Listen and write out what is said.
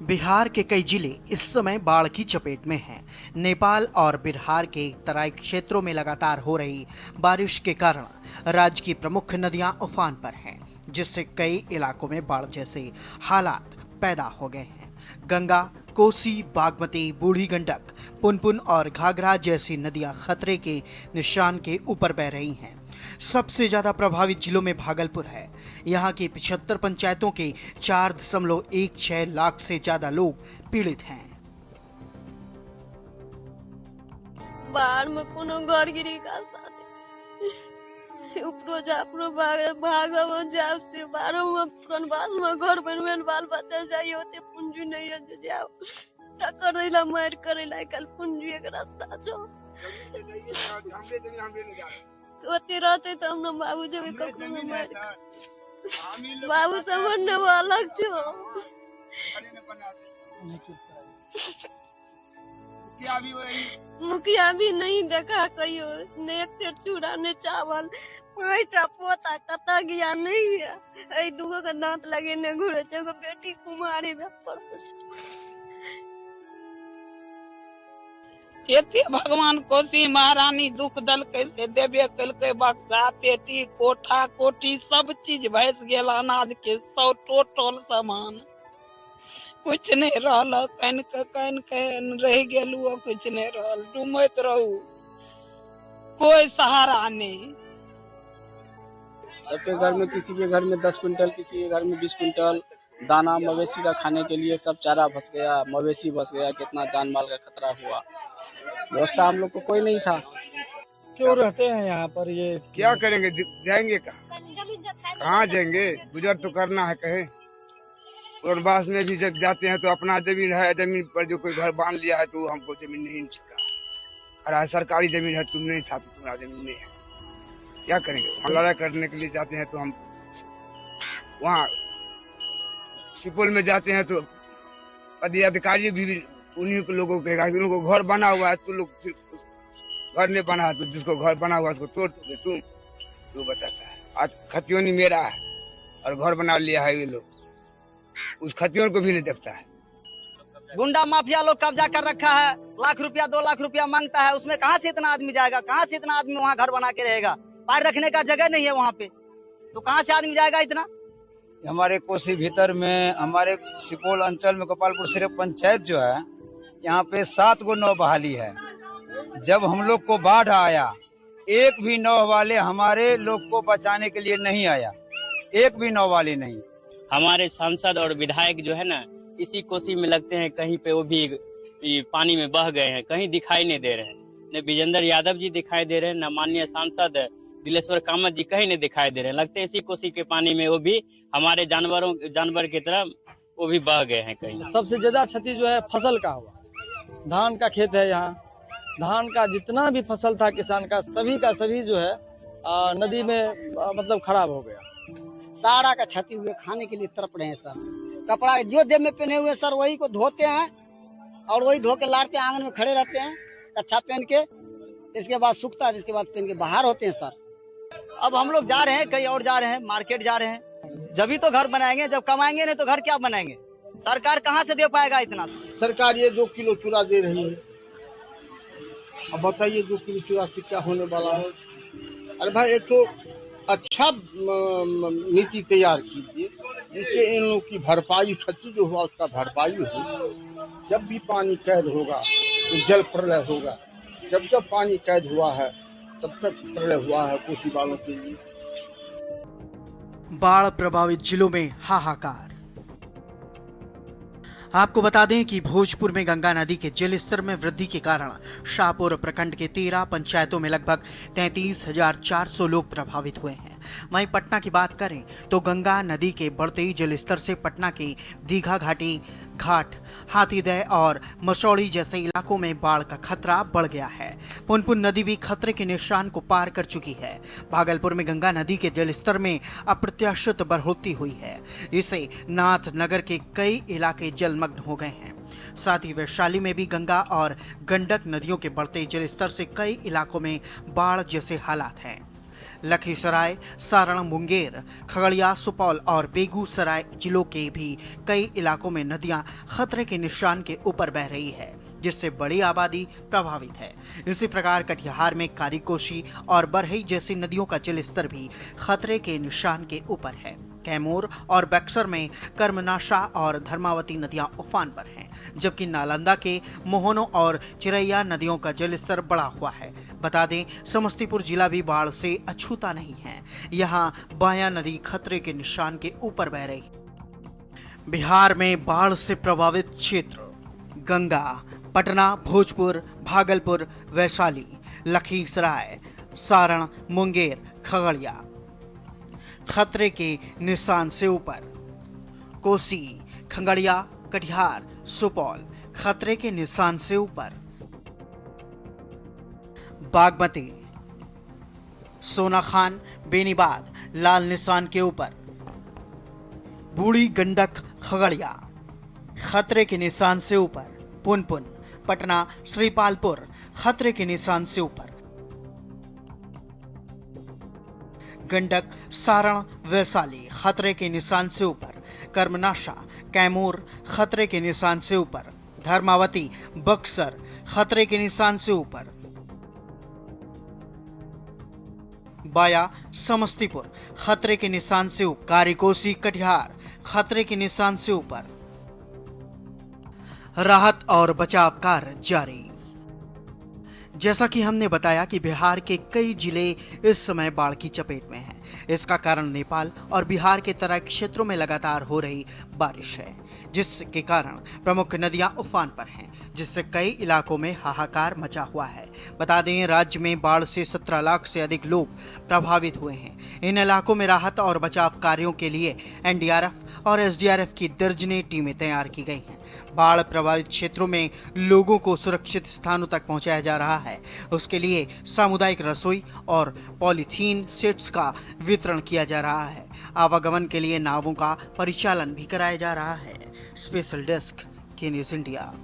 बिहार के कई जिले इस समय बाढ़ की चपेट में हैं। नेपाल और बिहार के तराई क्षेत्रों में लगातार हो रही बारिश के कारण राज्य की प्रमुख नदियां उफान पर हैं, जिससे कई इलाकों में बाढ़ जैसे हालात पैदा हो गए हैं। गंगा, कोसी, बागमती, बूढ़ी गंडक, पुनपुन और घाघरा जैसी नदियां खतरे के निशान के ऊपर बह रही हैं। सबसे ज्यादा प्रभावित जिलों में भागलपुर है। यहाँ की 75 पंचायतों के 4.16 लाख से ज्यादा लोग पीड़ित हैं। बाहर में कोनो घर गिरी का उपरो जापरो भागव जाब से बारो में पुरन बाल में घर बनवेल बाल बच्चा जाइए होते पूंजी नहीं है जो जाओ टक्कर देला मार करेला कल पूंजी एक रास्ता जो होते रहते तो हम बाबू जब कखनो मार बाबू समझने वाला जो मुखिया भी नहीं देखा कहियो ने एक चूड़ा ने चावल पाँचटा पोता कता गया नहीं है दुगो का दांत लगे ने घुरे एगो बेटी कुमारी एते भगवान कोसी महारानी दुख दल कैसे देवे कल बक्सा पेटी कोठा कोठी सब चीज भस गेल अनाज के 100 टोटल सामान कुछ नहीं रहल कन रह गेलू कुछ नहीं रहल डूमत रहू कोई सहारा नहीं। सबके घर में किसी के घर में 10 क्विंटल किसी के घर में 20 क्विंटल दाना मवेशी का खाने के लिए सब चारा फंस गया, मवेशी फंस गया, कितना जान माल का खतरा हुआ। व्यवस्था हम लोग को कोई नहीं था। क्यों रहते हैं यहाँ पर? ये क्या करेंगे, जाएंगे कहाँ जाएंगे, गुजर तो करना है कहे। वनवास में भी जब जाते हैं तो अपना जमीन है, जमीन पर जो कोई घर बांध लिया है तो हमको जमीन नहीं छूटा। सरकारी जमीन है, तुम नहीं था तो तुम्हारा जमीन नहीं है, क्या करेंगे। लड़ाई करने के लिए जाते हैं तो हम वहाँ सुपौल में जाते हैं तो अधिकारी भी उन्हीं को लोगों के उनको घर बना हुआ है तो लोग फिर घर नहीं बना है तो जिसको घर बना हुआ है उसको तोड़ दोगे तुम, तो बताता है। आज खतियोनी मेरा है और घर बना लिया है ये लोग, उस खतियों को भी नहीं देखता है। गुंडा माफिया लोग कब्जा कर रखा है, लाख रुपया 2 लाख रुपया मांगता है, उसमें कहाँ से इतना आदमी जाएगा, कहाँ से इतना आदमी वहाँ घर बना के रहेगा। पैर रखने का जगह नहीं है वहाँ पे, तो कहाँ से आदमी जाएगा इतना। हमारे कोसी भीतर में हमारे सुपौल अंचल में गोपालपुर सिर्फ पंचायत जो है यहाँ पे 7 गो नाव बहाली है। जब हम लोग को बाढ़ आया एक भी नाव वाले हमारे लोग को बचाने के लिए नहीं आया, एक भी नाव वाले नहीं। हमारे सांसद और विधायक जो है ना इसी कोसी में लगते हैं, कहीं पे वो भी पानी में बह गए हैं, कहीं दिखाई नहीं दे रहे हैं। न विजेंद्र यादव जी दिखाई दे रहे हैं, न माननीय सांसद दिलेश्वर कामत जी कहीं नहीं दिखाई दे रहे हैं। लगते हैं इसी कोसी के पानी में वो भी हमारे जानवर की तरह वो भी बह गए हैं कहीं। सबसे ज्यादा क्षति जो है फसल का हुआ। धान का खेत है यहाँ, धान का जितना भी फसल था किसान का सभी जो है नदी में मतलब खराब हो गया। सारा का क्षति हुए, खाने के लिए तड़प रहे हैं सर। कपड़ा जो देह में पहने हुए सर वही को धोते हैं और वही धो के लाते हैं, आंगन में खड़े रहते हैं कच्छा पहन के, इसके बाद सूखता है, इसके बाद पहन के बाहर होते हैं सर। अब हम लोग जा रहे हैं कहीं और जा रहे हैं, मार्केट जा रहे हैं, जब ही तो घर बनाएंगे, जब कमाएंगे नहीं तो घर क्या बनाएंगे। सरकार कहाँ से दे पाएगा इतना। सरकार ये 2 किलो चूड़ा दे रही है, अब बताइए 2 किलो चूड़ा से क्या होने वाला है। अरे भाई एक तो अच्छा नीति तैयार कीजिए जिससे इन लोग की भरपाई, क्षति जो हुआ उसका भरपाई हो। जब भी पानी कैद होगा तो जल प्रलय होगा, जब जब पानी कैद हुआ है तब तक प्रलय हुआ है कोसी वालों के लिए। बाढ़ प्रभावित जिलों में हाहाकार। आपको बता दें कि भोजपुर में गंगा नदी के जल स्तर में वृद्धि के कारण शाहपुर प्रखंड के 13 पंचायतों में लगभग 33,400 लोग प्रभावित हुए हैं। वहीं पटना की बात करें तो गंगा नदी के बढ़ते जल स्तर से पटना की दीघा घाटी, घाट, हाथीदह और मसौड़ी जैसे इलाकों में बाढ़ का खतरा बढ़ गया है। पुनपुन नदी भी खतरे के निशान को पार कर चुकी है। भागलपुर में गंगा नदी के जल स्तर में अप्रत्याशित बढ़ोतरी हुई है, इससे नाथनगर के कई इलाके जलमग्न हो गए हैं। साथ ही वैशाली में भी गंगा और गंडक नदियों के बढ़ते जल स्तर से कई इलाकों में बाढ़ जैसे हालात हैं। लखीसराय, सारण, मुंगेर, खगड़िया, सुपौल और बेगूसराय जिलों के भी कई इलाकों में नदियां खतरे के निशान के ऊपर बह रही है, जिससे बड़ी आबादी प्रभावित है। इसी प्रकार कटिहार में कारीकोशी और बरही जैसी नदियों का जलस्तर भी खतरे के निशान के ऊपर है। कैमूर और बक्सर में कर्मनाशा और धर्मावती नदियां उफान पर हैं, जबकि नालंदा के मोहनो और चिरैया नदियों का जलस्तर बढ़ा हुआ है। बता दें, समस्तीपुर जिला भी बाढ़ से अछूता नहीं है। यहां बाया नदी खतरे के निशान के ऊपर बह रही। बिहार में बाढ़ से प्रभावित क्षेत्र गंगा, पटना, भोजपुर, भागलपुर, वैशाली, लखीसराय, सारण, मुंगेर, खगड़िया खतरे के निशान से ऊपर। कोसी, खगड़िया, कटिहार, सुपौल खतरे के निशान से ऊपर। बागमती, सोनाखान, बेनीबाद लाल निशान के ऊपर। बूढ़ी गंडक, खगड़िया खतरे के निशान से ऊपर। पुनपुन, पटना, श्रीपालपुर खतरे के निशान से ऊपर। गंडक, सारण, वैशाली खतरे के निशान से ऊपर। कर्मनाशा, कैमूर खतरे के निशान से ऊपर। धर्मावती, बक्सर खतरे के निशान से ऊपर। बाया, समस्तीपुर खतरे के निशान से ऊपर। कारीकोसी, कटिहार खतरे के निशान से ऊपर। राहत और बचाव कार्य जारी। जैसा कि हमने बताया कि बिहार के कई जिले इस समय बाढ़ की चपेट में हैं। इसका कारण नेपाल और बिहार के तराई क्षेत्रों में लगातार हो रही बारिश है, जिसके कारण प्रमुख नदियां उफान पर हैं, जिससे कई इलाकों में हाहाकार मचा हुआ है। बता दें, राज्य में बाढ़ से 17 लाख से अधिक लोग प्रभावित हुए हैं। इन इलाकों में राहत और बचाव कार्यों के लिए एनडीआरएफ और एसडीआरएफ की दर्जनें टीमें तैयार की गई हैं। बाढ़ प्रभावित क्षेत्रों में लोगों को सुरक्षित स्थानों तक पहुंचाया जा रहा है। उसके लिए सामुदायिक रसोई और पॉलीथीन सेट्स का वितरण किया जा रहा है। आवागमन के लिए नावों का परिचालन भी कराया जा रहा है। स्पेशल डेस्क, के न्यूज़ इंडिया।